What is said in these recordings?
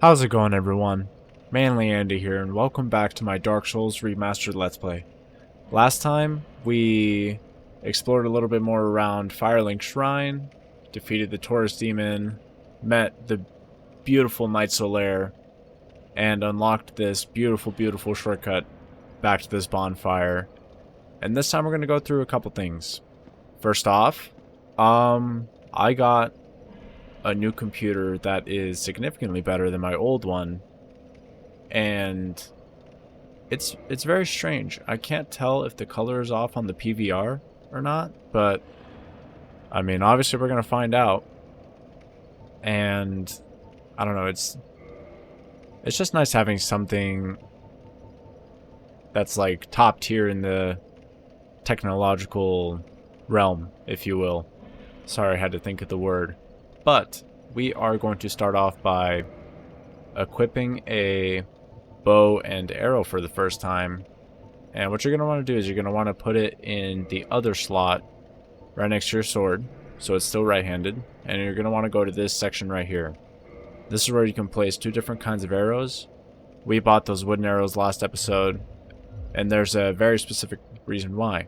How's it going, everyone? Manly Andy here, and welcome back to my Dark Souls Remastered Let's Play. Last time, we explored a little bit more around Firelink Shrine, defeated the Taurus Demon, met the beautiful Knight Solaire, and unlocked this beautiful shortcut back to this bonfire. And this time we're going to go through a couple things. First off, I got a new computer that is significantly better than my old one, and it's very strange. I can't tell if the color is off on the PVR or not, but I mean, obviously we're gonna find out. And I don't know, it's just nice having something that's like top tier in the technological realm, if you will. Sorry, I had to think of the word. But we are going to start off by equipping a bow and arrow for the first time. And what you're going to want to do is you're going to want to put it in the other slot right next to your sword, so it's still right-handed. And you're going to want to go to this section right here. This is where you can place two different kinds of arrows. We bought those wooden arrows last episode, and there's a very specific reason why.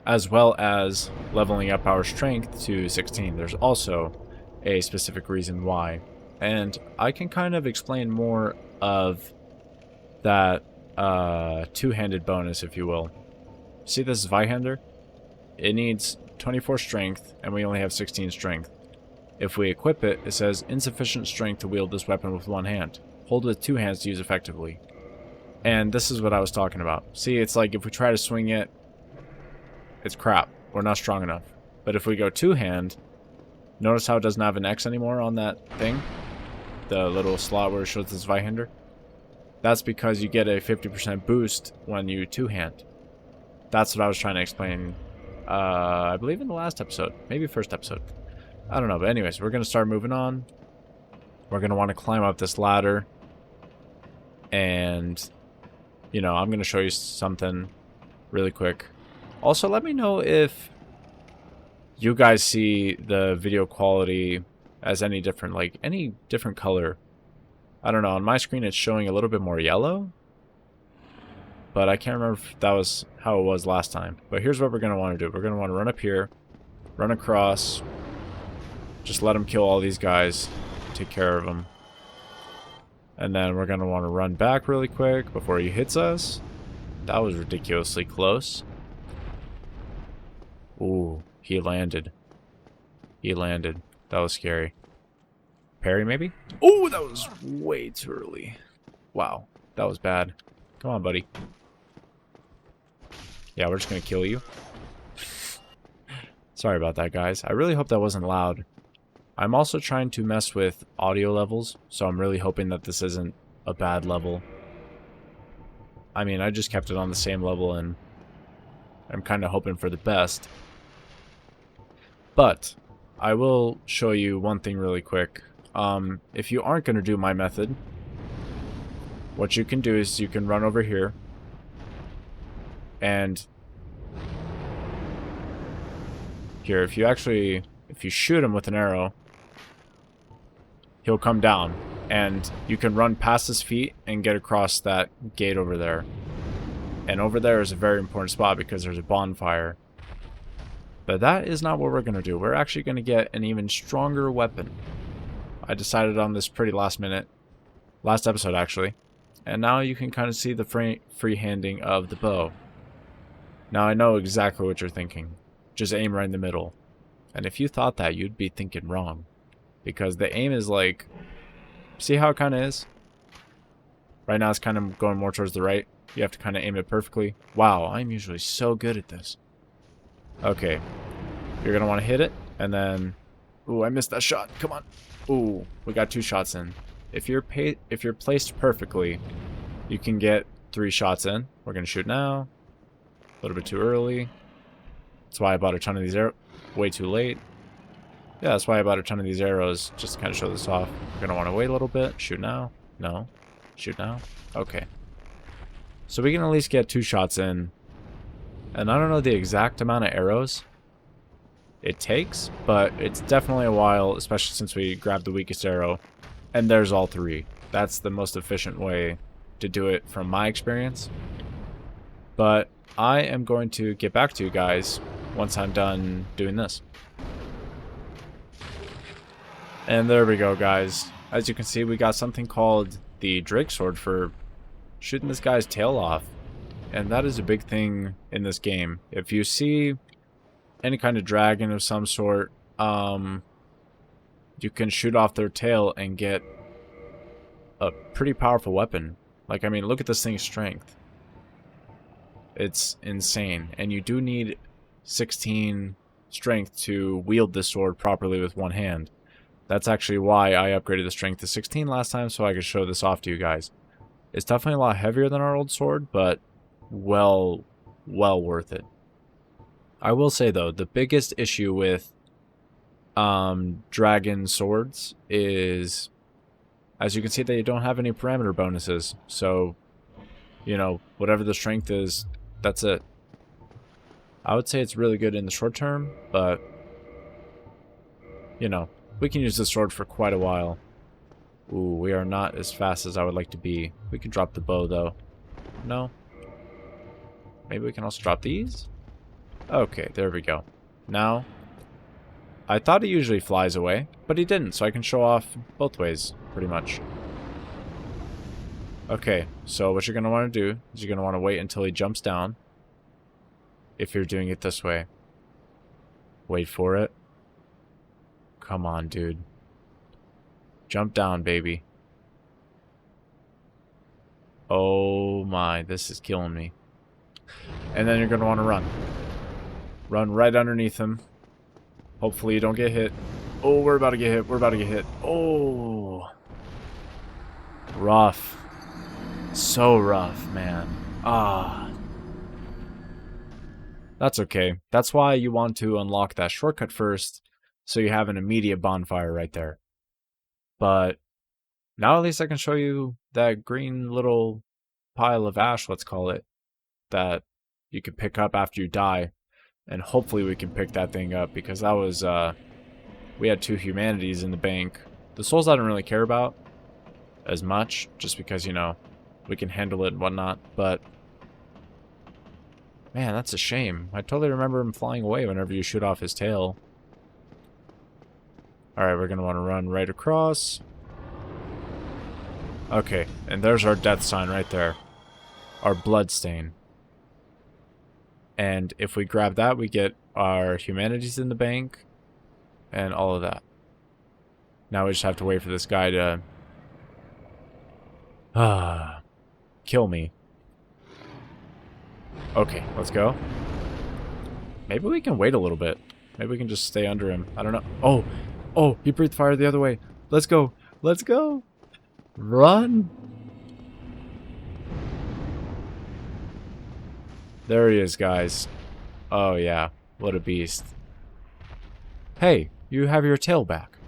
As well as leveling up our strength to 16. There's also a specific reason why. And I can kind of explain more of that two-handed bonus, if you will. See this Zweihander? It needs 24 strength, and we only have 16 strength. If we equip it, it says insufficient strength to wield this weapon with one hand. Hold with two hands to use effectively. And this is what I was talking about. See, it's like if we try to swing it, it's crap. We're not strong enough. But if we go two-hand, notice how it doesn't have an X anymore on that thing? The little slot where it shows the Zweihander? That's because you get a 50% boost when you two-hand. That's what I was trying to explain, I believe in the last episode. Maybe first episode. I don't know, but anyways, we're going to start moving on. We're going to want to climb up this ladder. And, you know, I'm going to show you something really quick. Also, let me know if you guys see the video quality as any different, like any different color. I don't know, on my screen it's showing a little bit more yellow, but I can't remember if that was how it was last time. But here's what we're going to want to do. We're going to want to run up here, run across, just let him kill all these guys, take care of them. And then we're going to want to run back really quick before he hits us. That was ridiculously close. Ooh, he landed. He landed. That was scary. Parry, maybe? Oh, that was way too early. Wow, that was bad. Come on, buddy. Yeah, we're just gonna kill you. Sorry about that, guys. I really hope that wasn't loud. I'm also trying to mess with audio levels, so I'm really hoping that this isn't a bad level. I mean, I just kept it on the same level, and I'm kind of hoping for the best. But I will show you one thing really quick. If you aren't going to do my method, what you can do is you can run over here, and here, if you shoot him with an arrow, he'll come down, and you can run past his feet and get across that gate over there. And over there is a very important spot because there's a bonfire. But that is not what we're going to do. We're actually going to get an even stronger weapon. I decided on this pretty last minute. Last episode, actually. And now you can kind of see the free-handing of the bow. Now I know exactly what you're thinking. Just aim right in the middle. And if you thought that, you'd be thinking wrong. Because the aim is like... See how it kind of is? Right now it's kind of going more towards the right. You have to kind of aim it perfectly. Wow, I'm usually so good at this. Okay, you're gonna want to hit it, and then, ooh, I missed that shot. Come on. Ooh, we got 2 shots in. If you're placed perfectly, you can get 3 shots in. We're gonna shoot now. A little bit too early. That's why I bought a ton of these arrows. Way too late. Yeah, that's why I bought a ton of these arrows, just to kind of show this off. We're gonna want to wait a little bit. Shoot now. No. Shoot now. Okay. So we can at least get 2 shots in. And I don't know the exact amount of arrows it takes, but it's definitely a while, especially since we grabbed the weakest arrow. And there's all three. That's the most efficient way to do it from my experience. But I am going to get back to you guys once I'm done doing this. And there we go, guys. As you can see, we got something called the Drake Sword for shooting this guy's tail off. And that is a big thing in this game. If you see any kind of dragon of some sort, you can shoot off their tail and get a pretty powerful weapon. Like, I mean, look at this thing's strength. It's insane. And you do need 16 strength to wield this sword properly with one hand. That's actually why I upgraded the strength to 16 last time, so I could show this off to you guys. It's definitely a lot heavier than our old sword, but well worth it. I will say, though, the biggest issue with dragon swords is, as you can see, they don't have any parameter bonuses. So, you know, whatever the strength is, that's it. I would say it's really good in the short term, but, you know, we can use this sword for quite a while. Ooh, we are not as fast as I would like to be. We can drop the bow, though. No? Maybe we can also drop these? Okay, there we go. Now, I thought he usually flies away, but he didn't, so I can show off both ways, pretty much. Okay, so what you're going to want to do is you're going to want to wait until he jumps down. If you're doing it this way. Wait for it. Come on, dude. Jump down, baby. Oh my, this is killing me. And then you're going to want to run. Run right underneath him. Hopefully you don't get hit. Oh, we're about to get hit. We're about to get hit. Oh. Rough. So rough, man. Ah. That's okay. That's why you want to unlock that shortcut first, so you have an immediate bonfire right there. But now at least I can show you that green little pile of ash, let's call it, that you can pick up after you die. And hopefully we can pick that thing up, because that was, we had 2 humanities in the bank. The souls I don't really care about as much, just because, you know, we can handle it and whatnot, but man, that's a shame. I totally remember him flying away whenever you shoot off his tail. Alright, we're going to want to run right across. Okay, and there's our death sign right there. Our blood stain. And if we grab that, we get our humanities in the bank. And all of that. Now we just have to wait for this guy to kill me. Okay, let's go. Maybe we can wait a little bit. Maybe we can just stay under him. I don't know. Oh! Oh, he breathed fire the other way. Let's go. Let's go. Run. There he is, guys. Oh, yeah. What a beast. Hey, you have your tail back.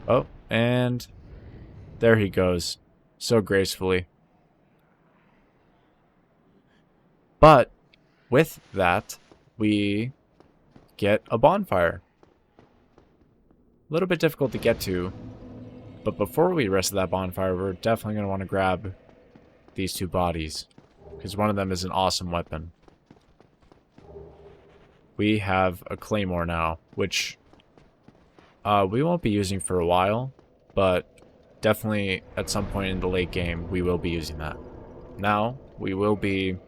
Oh, and there he goes. So gracefully. But with that, we get a bonfire. A little bit difficult to get to, but before we rest of that bonfire, we're definitely going to want to grab these 2 bodies, because one of them is an awesome weapon. We have a claymore now, which we won't be using for a while, but definitely at some point in the late game, we will be using that. Now, we will be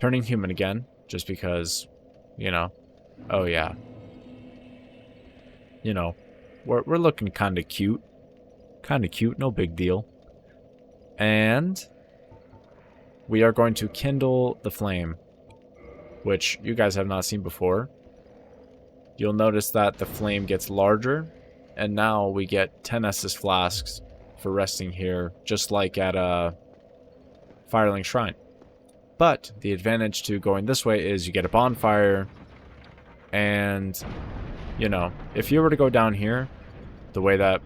turning human again, just because, you know, oh yeah. You know, we're looking kind of cute. Kind of cute, no big deal. And we are going to kindle the flame, which you guys have not seen before. You'll notice that the flame gets larger, and now we get 10 Estus flasks for resting here, just like at a Firelink Shrine. But the advantage to going this way is you get a bonfire, and, you know, if you were to go down here, the way that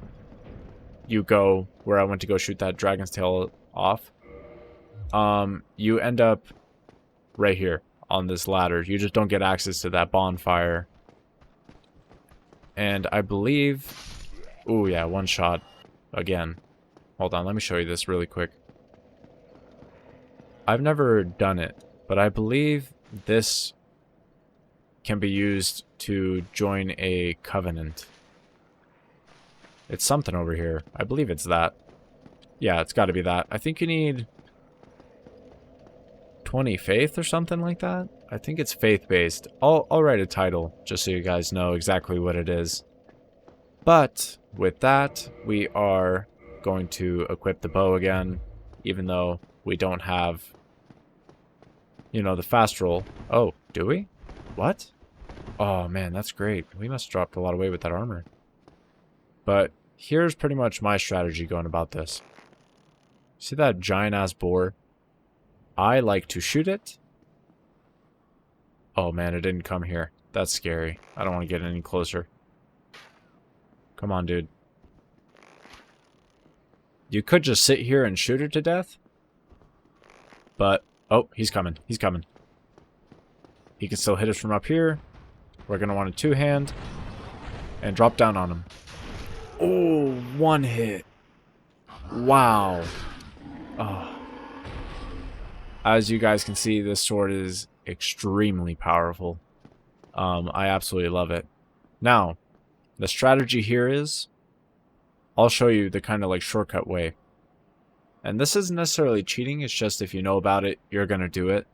you go, where I went to go shoot that dragon's tail off, you end up right here on this ladder. You just don't get access to that bonfire And I believe... Ooh, yeah, one shot. Again. Hold on, let me show you this really quick. I've never done it, but I believe this can be used to join a covenant. It's something over here. I believe it's that. Yeah, it's got to be that. I think you need 20 faith or something like that. I think it's faith-based. I'll write a title just so you guys know exactly what it is. But with that, we are going to equip the bow again, even though we don't have, you know, the fast roll. Oh, do we? What? Oh man, that's great. We must have dropped a lot of weight with that armor. But here's pretty much my strategy going about this. See that giant-ass boar? I like to shoot it. Oh man, it didn't come here. That's scary. I don't want to get any closer. Come on, dude. You could just sit here and shoot it to death. But, oh, he's coming. He's coming. He can still hit us from up here. We're going to want a two-hand. And drop down on him. Oh, one hit. Wow. Oh. As you guys can see, this sword is extremely powerful. I absolutely love it. Now, the strategy here is, I'll show you the kind of like shortcut way. And this isn't necessarily cheating, it's just if you know about it, you're going to do it.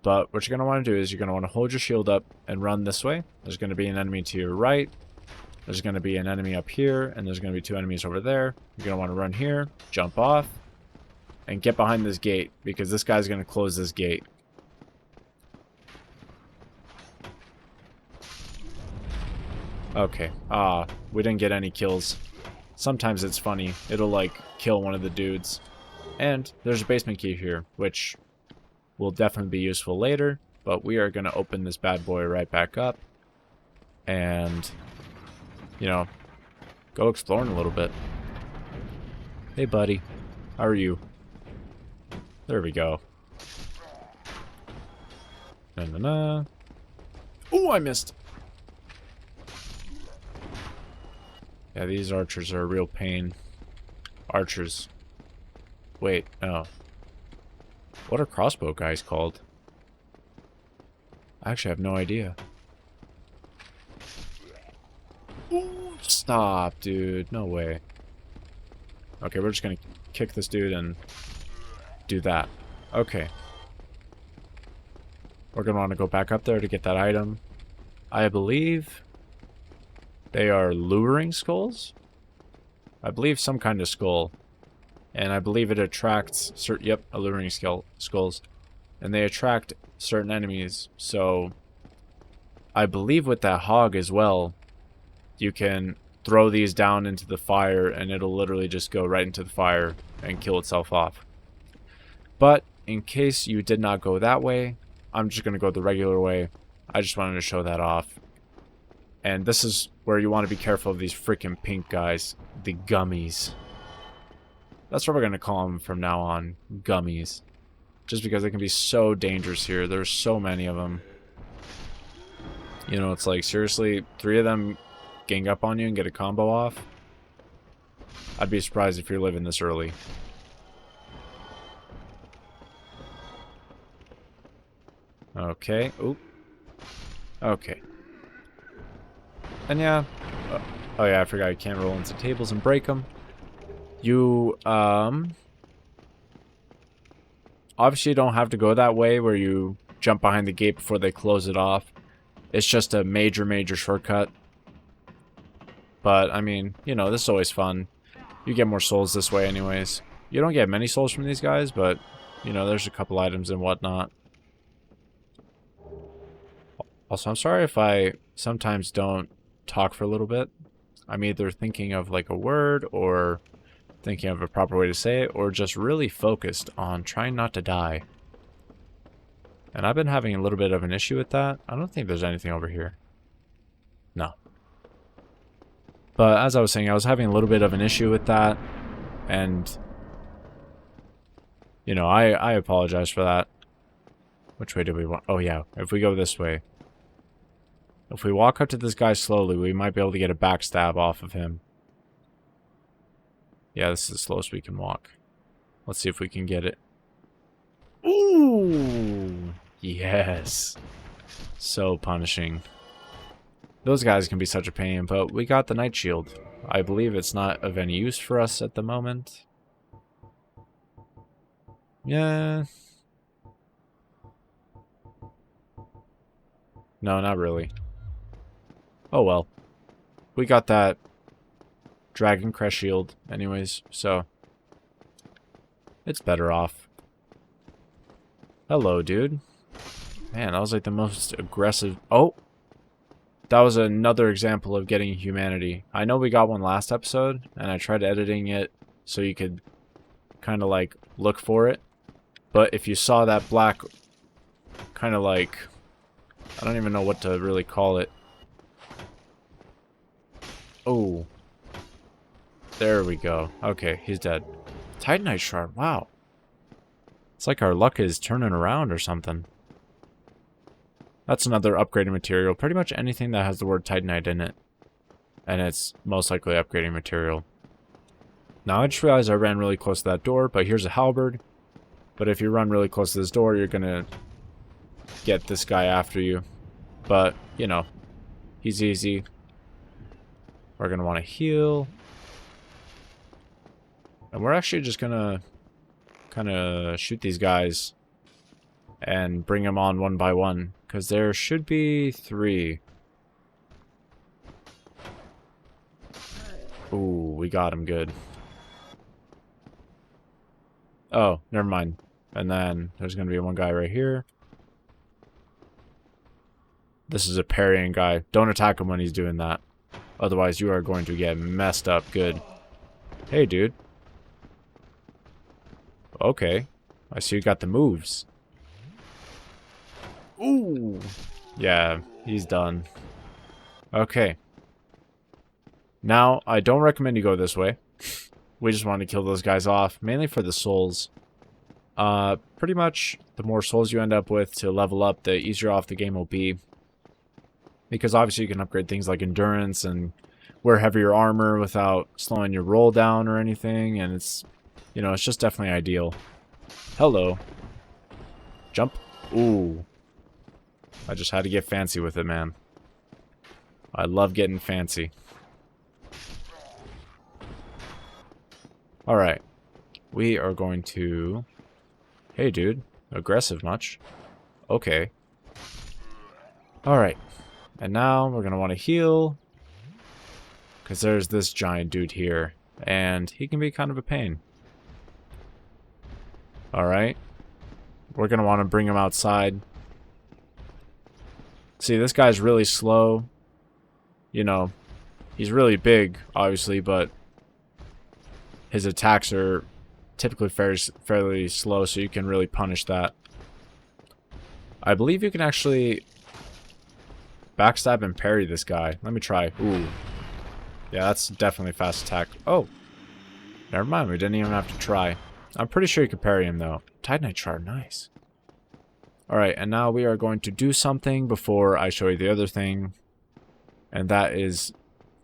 But what you're going to want to do is you're going to want to hold your shield up and run this way. There's going to be an enemy to your right. There's going to be an enemy up here, and there's going to be two enemies over there. You're going to want to run here, jump off, and get behind this gate, because this guy's going to close this gate. Okay, we didn't get any kills. Sometimes it's funny. It'll, like, kill one of the dudes. And there's a basement key here, which will definitely be useful later. But we are going to open this bad boy right back up. And, you know, go exploring a little bit. Hey, buddy. How are you? There we go. Na-na-na. Ooh, I missed. Yeah, these archers are a real pain. Archers. Wait, no. What are crossbow guys called? I actually have no idea. Ooh, stop, dude. No way. Okay, we're just gonna kick this dude and do that. Okay. We're gonna want to go back up there to get that item. I believe they are luring skulls? I believe some kind of skull. And I believe it attracts yep, alluring skulls. And they attract certain enemies. So I believe with that hog as well, you can throw these down into the fire and it'll literally just go right into the fire and kill itself off. But in case you did not go that way, I'm just going to go the regular way. I just wanted to show that off. And this is where you want to be careful of these freaking pink guys. The gummies. That's what we're going to call them from now on. Gummies. Just because they can be so dangerous here. There's so many of them. You know, it's like, seriously, 3 of them gang up on you and get a combo off? I'd be surprised if you're living this early. Okay. Oop. Okay. And yeah. Oh yeah, I forgot you can't roll into tables and break them. You, obviously you don't have to go that way where you jump behind the gate before they close it off. It's just a major, major shortcut. But, I mean, you know, this is always fun. You get more souls this way anyways. You don't get many souls from these guys, but, you know, there's a couple items and whatnot. Also, I'm sorry if I sometimes don't talk for a little bit. I'm either thinking of, like, a word or thinking of a proper way to say it, or just really focused on trying not to die. And I've been having a little bit of an issue with that. I don't think there's anything over here. No. But as I was saying, I was having a little bit of an issue with that. And, you know, I apologize for that. Which way do we want? Oh, yeah. If we go this way. If we walk up to this guy slowly, we might be able to get a backstab off of him. Yeah, this is the slowest we can walk. Let's see if we can get it. Ooh! Yes. So punishing. Those guys can be such a pain, but we got the Night Shield. I believe it's not of any use for us at the moment. Yeah. No, not really. Oh well. We got that Dragon Crest Shield anyways, so it's better off. Hello, dude. Man, that was like the most aggressive... Oh! That was another example of getting humanity. I know we got one last episode, and I tried editing it so you could kind of like look for it. But if you saw that black kind of like... I don't even know what to really call it. Oh. There we go. Okay, he's dead. Titanite shard, wow. It's like our luck is turning around or something. That's another upgrading material. Pretty much anything that has the word Titanite in it. And it's most likely upgrading material. Now, I just realized I ran really close to that door, but here's a halberd. But if you run really close to this door, you're gonna get this guy after you. But, you know, he's easy. We're gonna want to heal. And we're actually just gonna kind of shoot these guys and bring them on one by one, because there should be 3. Ooh, we got him good. Oh, never mind. And then there's going to be one guy right here. This is a parrying guy. Don't attack him when he's doing that. Otherwise, you are going to get messed up good. Hey, dude. Okay. I see you got the moves. Ooh. Yeah, he's done. Okay. Now, I don't recommend you go this way. We just want to kill those guys off, mainly for the souls. Pretty much, the more souls you end up with to level up, the easier off the game will be. Because obviously you can upgrade things like endurance and wear heavier armor without slowing your roll down or anything. And it's, you know, it's just definitely ideal. Hello. Jump. Ooh. I just had to get fancy with it, man. I love getting fancy. Alright. We are going to... Hey, dude. Aggressive much? Okay. Alright. And now we're going to want to heal. Because there's this giant dude here. And he can be kind of a pain. Alright. We're going to want to bring him outside. See, this guy's really slow. You know, he's really big, obviously, but his attacks are typically fairly slow, so you can really punish that. I believe you can actually backstab and parry this guy. Let me try. Ooh. Yeah, that's definitely a fast attack. Oh. Never mind, we didn't even have to try. I'm pretty sure you could parry him, though. Titanite shard, nice. Alright, and now we are going to do something before I show you the other thing. And that is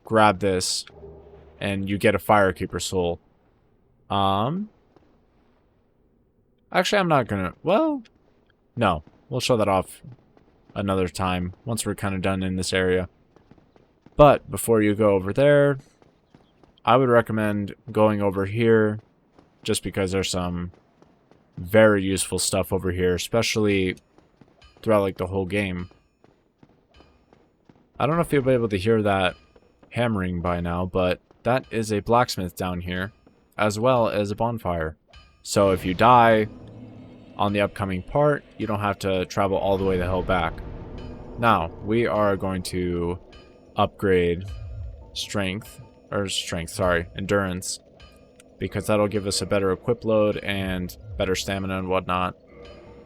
grab this and you get a Firekeeper soul. Actually, I'm not gonna... Well, no. We'll show that off another time once we're kind of done in this area. But before you go over there, I would recommend going over here just because there's some very useful stuff over here, especially throughout like the whole game. I don't know if you'll be able to hear that hammering by now, but that is a blacksmith down here, as well as a bonfire. So if you die on the upcoming part, you don't have to travel all the way the hell back. Now, we are going to upgrade endurance, because that'll give us a better equip load and better stamina and whatnot.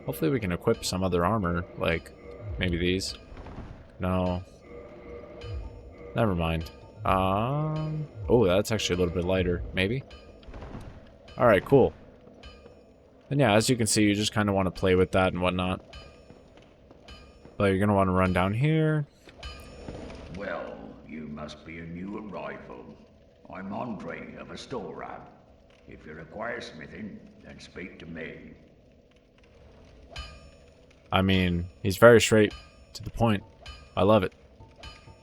Hopefully we can equip some other armor, like maybe these. No. Never mind. Oh, that's actually a little bit lighter, maybe. Alright, cool. And yeah, as you can see, you just kind of want to play with that and whatnot. But you're going to want to run down here. Well, you must be a new arrival. I'm Andre of Astoria. If you require smithing, then speak to me. I mean, he's very straight to the point. I love it.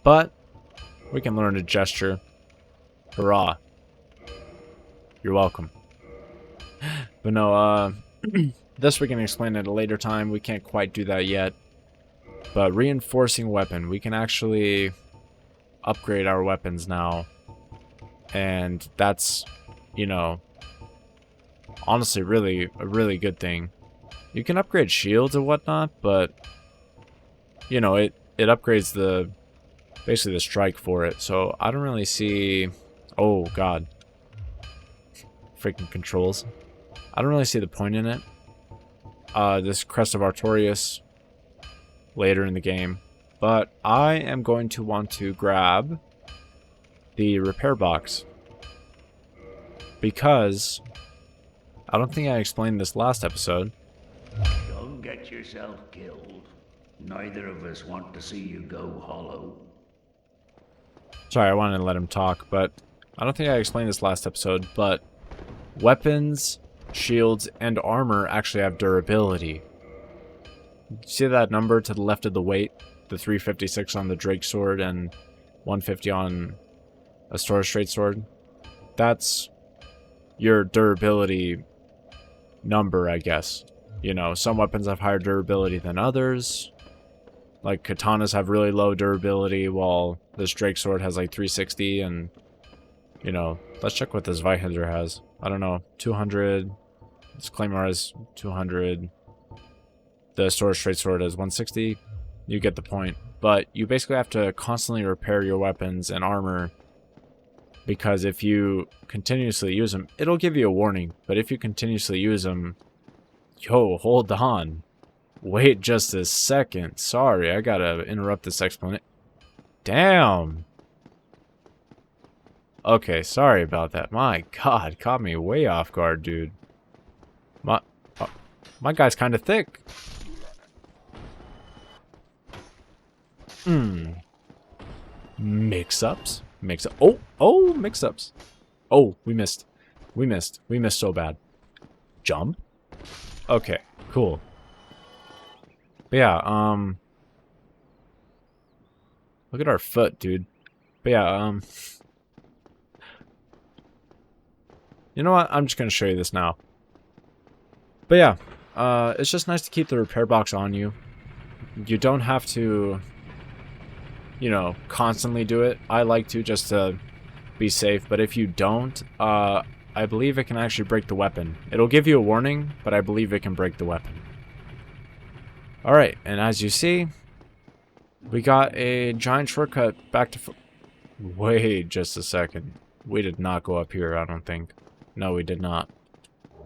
But we can learn a gesture. Hurrah. You're welcome. But no, this we can explain at a later time. We can't quite do that yet. But reinforcing weapon, we can actually upgrade our weapons now. And that's, you know, honestly a really good thing. You can upgrade shields and whatnot, but you know, it upgrades the basically the strike for it. So I don't really see, oh god. Freaking controls. I don't really see the point in it. This Crest of Artorias later in the game. But I am going to want to grab the repair box. Because I don't think I explained this last episode. Don't get yourself killed. Neither of us want to see you go hollow. Sorry, I wanted to let him talk, but I don't think I explained this last episode, but weapons, shields, and armor actually have durability. See that number to the left of the weight? The 356 on the Drake sword and 150 on a Stora straight sword? That's your durability number, I guess. You know, some weapons have higher durability than others. Like, katanas have really low durability, while this Drake sword has like 360, and, you know, let's check what this Zweihander has. I don't know, 200. This Claymore has 200. The Stora straight sword has 160. You get the point. But you basically have to constantly repair your weapons and armor, because if you continuously use them, it'll give you a warning. But if you continuously use them, yo, hold on. Wait just a second. Sorry, I gotta interrupt this explanation. Damn. Okay, sorry about that. My god, caught me way off guard, dude. My guy's kind of thick. Mix-ups? Mix-up. Oh, mix-ups. Oh, we missed. We missed so bad. Jump? Okay, cool. But yeah, look at our foot, dude. But yeah, you know what? I'm just gonna show you this now. But yeah, it's just nice to keep the repair box on you. You don't have to, you know, constantly do it. I like to, just to be safe. But if you don't, I believe it can actually break the weapon. It'll give you a warning, but I believe it can break the weapon. Alright, and as you see, we got a giant shortcut back to... Wait just a second. We did not go up here, I don't think. No, we did not.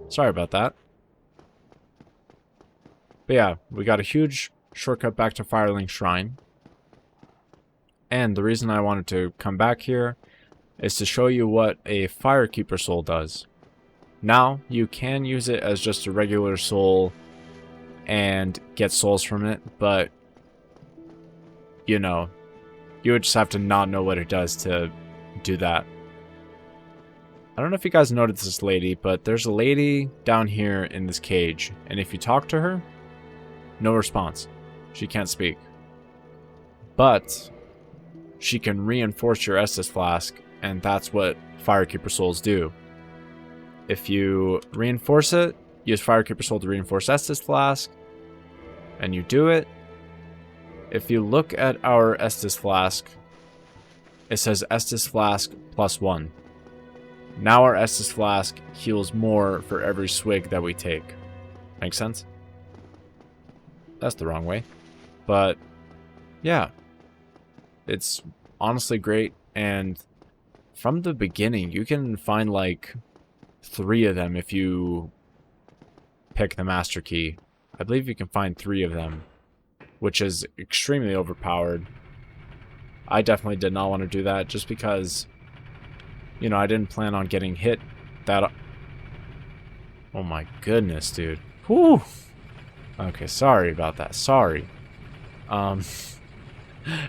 Sorry about that. But yeah, we got a huge shortcut back to Firelink Shrine. And the reason I wanted to come back here is to show you what a Firekeeper soul does. Now, you can use it as just a regular soul and get souls from it, but, you know, you would just have to not know what it does to do that. I don't know if you guys noticed this lady, but there's a lady down here in this cage, and if you talk to her, no response. She can't speak. But she can reinforce your Estus Flask, and that's what Firekeeper souls do. If you reinforce it, use Firekeeper soul to reinforce Estus Flask, and you do it. If you look at our Estus Flask, it says Estus Flask +1. Now our Estus Flask heals more for every swig that we take. Make sense? That's the wrong way. But, yeah. It's honestly great, and from the beginning, you can find like 3 of them if you pick the Master Key. I believe you can find 3 of them, which is extremely overpowered. I definitely did not want to do that, just because, you know, I didn't plan on getting hit that... Oh my goodness, dude. Whew! Okay, sorry about that. Sorry.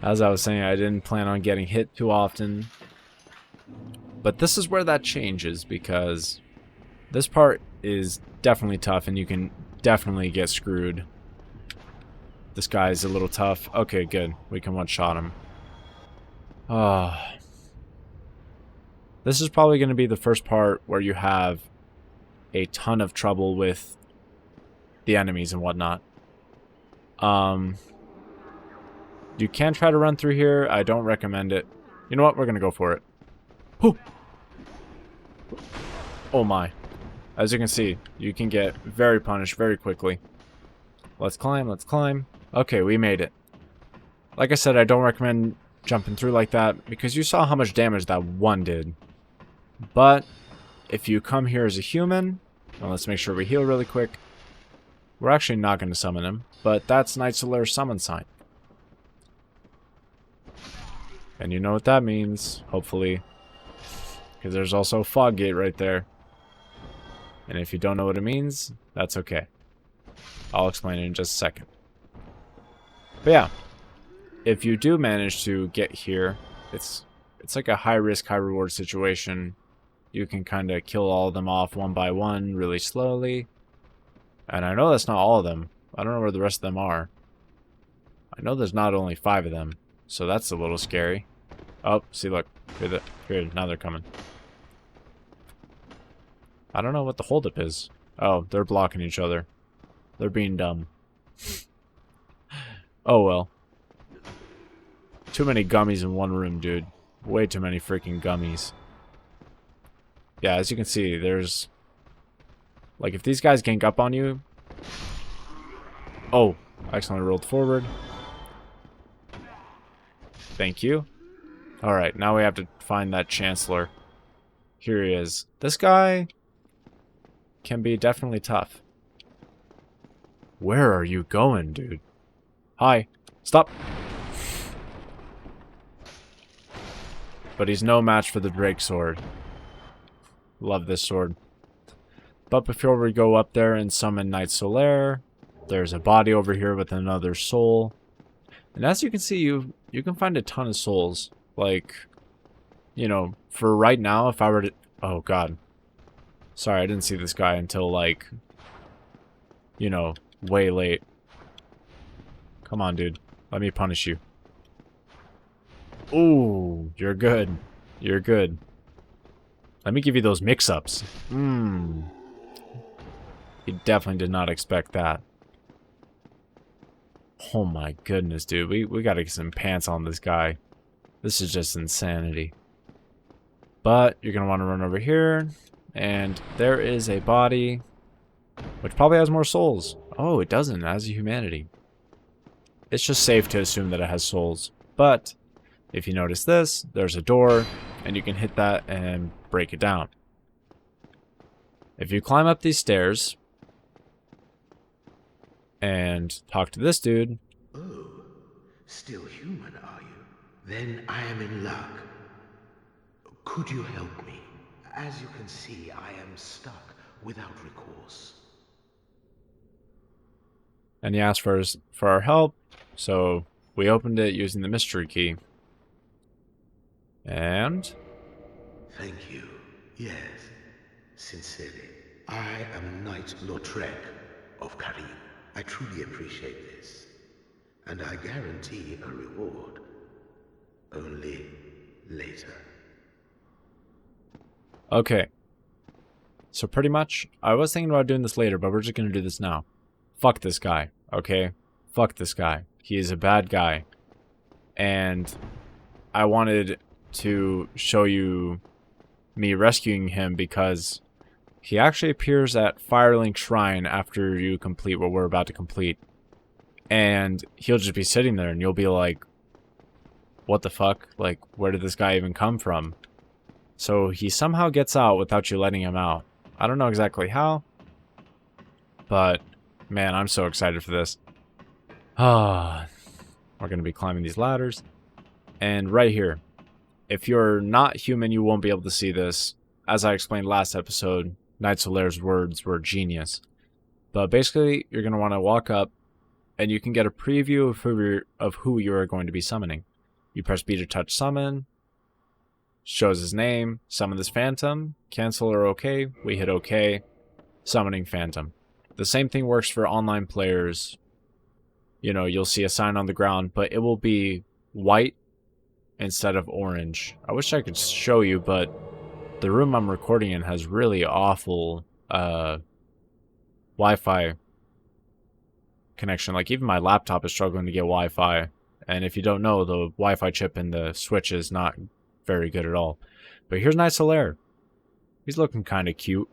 As I was saying, I didn't plan on getting hit too often. But this is where that changes, because this part is definitely tough and you can definitely get screwed. This guy's a little tough. Okay, good. We can one-shot him. This is probably going to be the first part where you have a ton of trouble with the enemies and whatnot. You can try to run through here. I don't recommend it. You know what? We're going to go for it. Whew. Oh my. As you can see, you can get very punished very quickly. Let's climb, let's climb. Okay, we made it. Like I said, I don't recommend jumping through like that because you saw how much damage that one did. But if you come here as a human, well, let's make sure we heal really quick. We're actually not going to summon him, but that's Knight Solaire's summon sign. And you know what that means, hopefully. Because there's also a fog gate right there. And if you don't know what it means, that's okay. I'll explain it in just a second. But yeah, if you do manage to get here, it's like a high-risk, high-reward situation. You can kind of kill all of them off one by one really slowly. And I know that's not all of them. I don't know where the rest of them are. I know there's not only 5 of them, so that's a little scary. Oh, see, look. Here, now they're coming. I don't know what the holdup is. Oh, they're blocking each other. They're being dumb. Oh, well. Too many gummies in one room, dude. Way too many freaking gummies. Yeah, as you can see, there's... Like, if these guys gank up on you... Oh, I accidentally rolled forward. Thank you. Alright, now we have to find that Chancellor. Here he is. This guy can be definitely tough. Where are you going, dude? Hi. Stop. But he's no match for the Drake sword. Love this sword. But before we go up there and summon Knight Solaire, there's a body over here with another soul. And as you can see, you can find a ton of souls. Like, you know, for right now, if I were to... Oh, God. Sorry, I didn't see this guy until, like, you know, way late. Come on, dude. Let me punish you. Ooh, you're good. You're good. Let me give you those mix-ups. He definitely did not expect that. Oh my goodness, dude. We gotta get some pants on this guy. This is just insanity. But you're gonna want to run over here. And there is a body, which probably has more souls. Oh, it doesn't. It has a humanity. It's just safe to assume that it has souls. But if you notice this, there's a door, and you can hit that and break it down. If you climb up these stairs and talk to this dude... Oh, still human, are you? Then I am in luck. Could you help me? As you can see, I am stuck without recourse. And he asked for our help, so we opened it using the mystery key. And... Thank you. Yes, sincerely. I am Knight Lautrec of Karim. I truly appreciate this. And I guarantee a reward. Only later. Okay. So pretty much, I was thinking about doing this later, but we're just gonna do this now. Fuck this guy, okay? Fuck this guy. He is a bad guy. And I wanted to show you me rescuing him because he actually appears at Firelink Shrine after you complete what we're about to complete. And he'll just be sitting there and you'll be like, what the fuck? Like, where did this guy even come from? So he somehow gets out without you letting him out. I don't know exactly how, but man, I'm so excited for this. We're going to be climbing these ladders. And right here, if you're not human, you won't be able to see this. As I explained last episode, Knight Solaire's words were genius. But basically, you're going to want to walk up and you can get a preview of who you are going to be summoning. You press B to touch summon, shows his name, summon this phantom, cancel or OK, we hit OK, summoning phantom. The same thing works for online players. You know, you'll see a sign on the ground, but it will be white instead of orange. I wish I could show you, but the room I'm recording in has really awful Wi-Fi connection. Like, even my laptop is struggling to get Wi-Fi. And if you don't know, the Wi-Fi chip in the Switch is not very good at all. But here's Knight Solaire. He's looking kind of cute.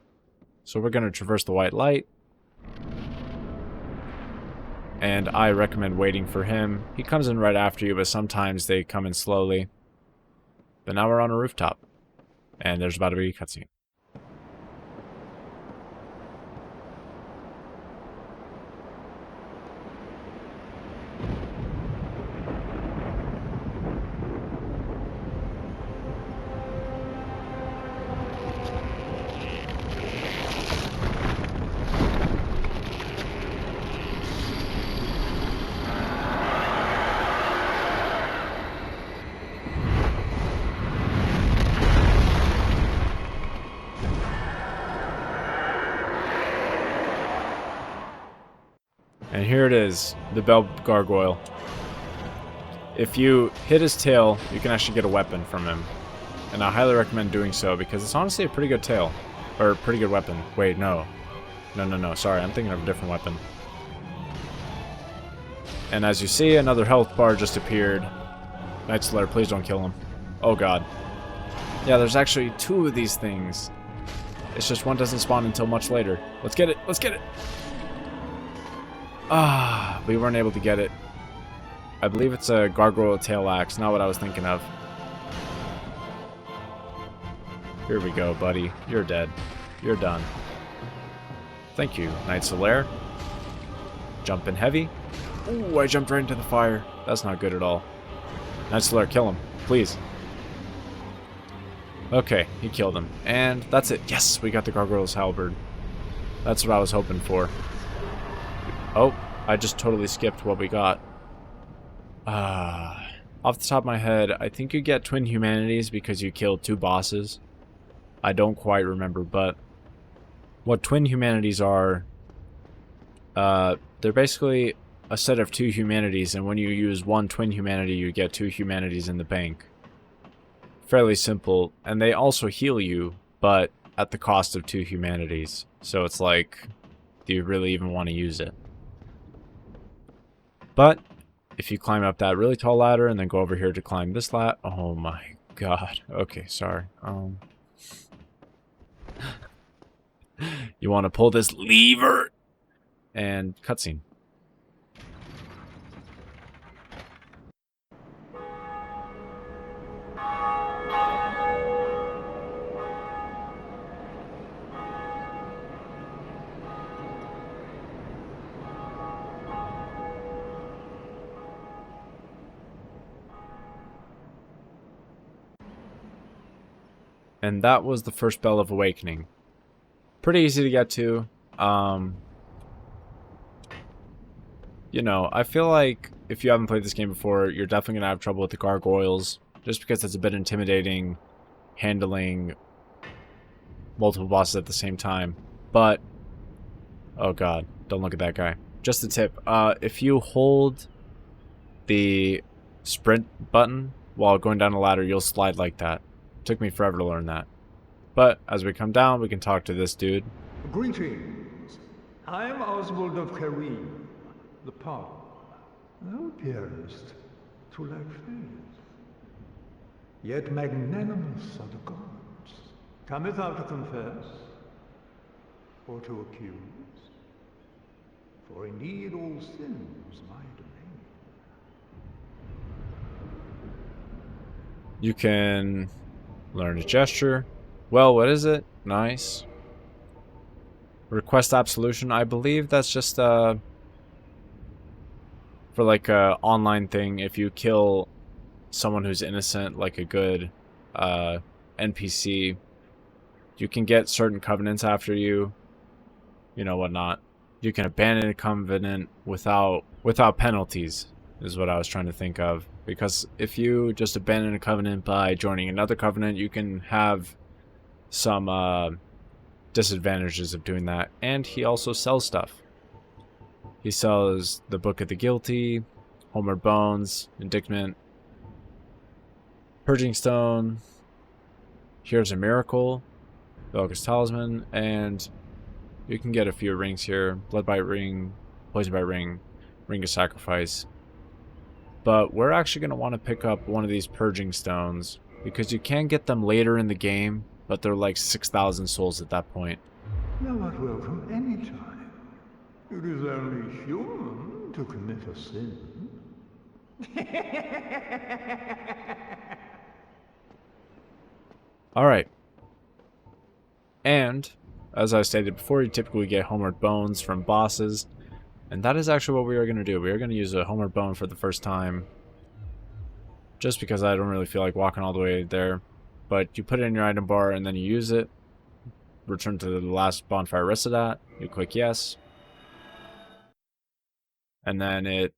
So we're going to traverse the white light. And I recommend waiting for him. He comes in right after you, but sometimes they come in slowly. But now we're on a rooftop. And there's about to be a cutscene. And here it is, the Bell Gargoyle. If you hit his tail, you can actually get a weapon from him. And I highly recommend doing so, because it's honestly a pretty good tail. Or a pretty good weapon. Wait, no. No, sorry, I'm thinking of a different weapon. And as you see, another health bar just appeared. Knight Solaire, please don't kill him. Oh god. Yeah, there's actually 2 of these things. It's just one doesn't spawn until much later. Let's get it, let's get it! Ah, we weren't able to get it. I believe it's a gargoyle tail axe, not what I was thinking of. Here we go, buddy. You're dead. You're done. Thank you, Knight Solaire. Jumping heavy. Ooh, I jumped right into the fire. That's not good at all. Knight Solaire, kill him, please. Okay, he killed him. And that's it. Yes, we got the Gargoyle's halberd. That's what I was hoping for. Oh, I just totally skipped what we got. Off the top of my head, I think you get Twin Humanities because you killed 2 bosses. I don't quite remember, but what Twin Humanities are, they're basically a set of 2 humanities, and when you use one Twin Humanity, you get 2 humanities in the bank. Fairly simple, and they also heal you, but at the cost of 2 humanities. So it's like, do you really even want to use it? But if you climb up that really tall ladder and then go over here to climb this ladder, oh my god. Okay, sorry. You want to pull this lever and cutscene. And that was the first Bell of Awakening. Pretty easy to get to. You know, I feel like if you haven't played this game before, you're definitely going to have trouble with the Gargoyles. Just because it's a bit intimidating handling multiple bosses at the same time. But, oh god, don't look at that guy. Just a tip, if you hold the sprint button while going down a ladder, you'll slide like that. Took me forever to learn that. But as we come down, we can talk to this dude. Greetings. I'm Oswald of Kareem, the Power. Thou appearest to lack faith. Yet magnanimous are the gods. Cometh thou to confess, or to accuse? For indeed all sin was my domain. You can learn a gesture. Well, what is it? Nice. Request absolution. I believe that's just for like a online thing. If you kill someone who's innocent, like a good NPC, you can get certain covenants after you, you know, whatnot. you can abandon a covenant without penalties, is what I was trying to think of. Because if you just abandon a covenant by joining another covenant, you can have some disadvantages of doing that. And he also sells stuff. He sells the Book of the Guilty, Homeward Bones, Indictment, Purging Stone, Here's a Miracle, Velga's Talisman, and you can get a few rings here. Bloodbite Ring, Poisonbite Ring, Ring of Sacrifice. But we're actually going to want to pick up one of these Purging Stones, because you can get them later in the game, but they're like 6,000 souls at that point. Thou art welcome any time. It is only human to commit a sin. Alright. And, as I stated before, you typically get Homeward Bones from bosses. And that is actually what we are going to do. We are going to use a Homeward Bone for the first time. Just because I don't really feel like walking all the way there. But you put it in your item bar and then you use it. Return to the last bonfire rest of that. You click yes. And then it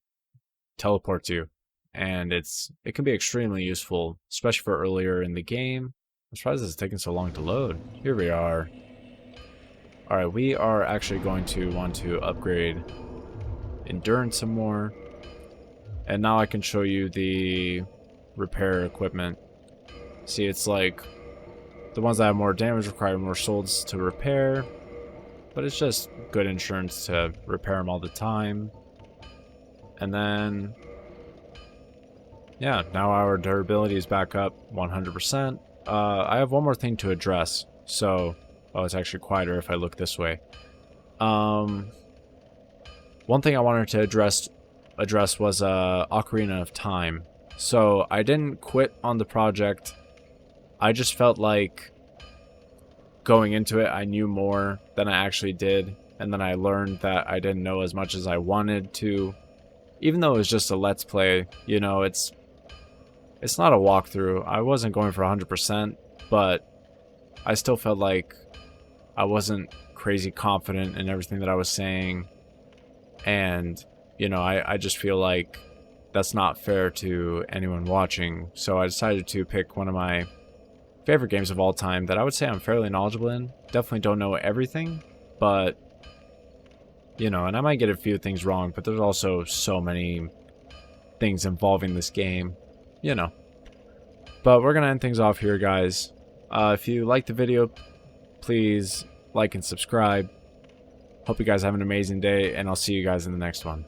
teleports you. And it can be extremely useful, especially for earlier in the game. I'm surprised it's taking so long to load. Here we are. Alright, we are actually going to want to upgrade Endurance some more. And now I can show you the repair equipment. See, it's like the ones that have more damage require more souls to repair. But it's just good insurance to repair them all the time. And then, yeah, now our durability is back up 100%. I have one more thing to address. So, oh, it's actually quieter if I look this way. One thing I wanted to address was Ocarina of Time. So I didn't quit on the project. I just felt like going into it, I knew more than I actually did, and then I learned that I didn't know as much as I wanted to. Even though it was just a let's play, you know, it's not a walkthrough. I wasn't going for 100%, but I still felt like I wasn't crazy confident in everything that I was saying. And, you know, I just feel like that's not fair to anyone watching. So I decided to pick one of my favorite games of all time that I would say I'm fairly knowledgeable in. Definitely don't know everything, but, you know, and I might get a few things wrong, but there's also so many things involving this game, you know. But we're going to end things off here, guys. If you liked the video, please like and subscribe. Hope you guys have an amazing day, and I'll see you guys in the next one.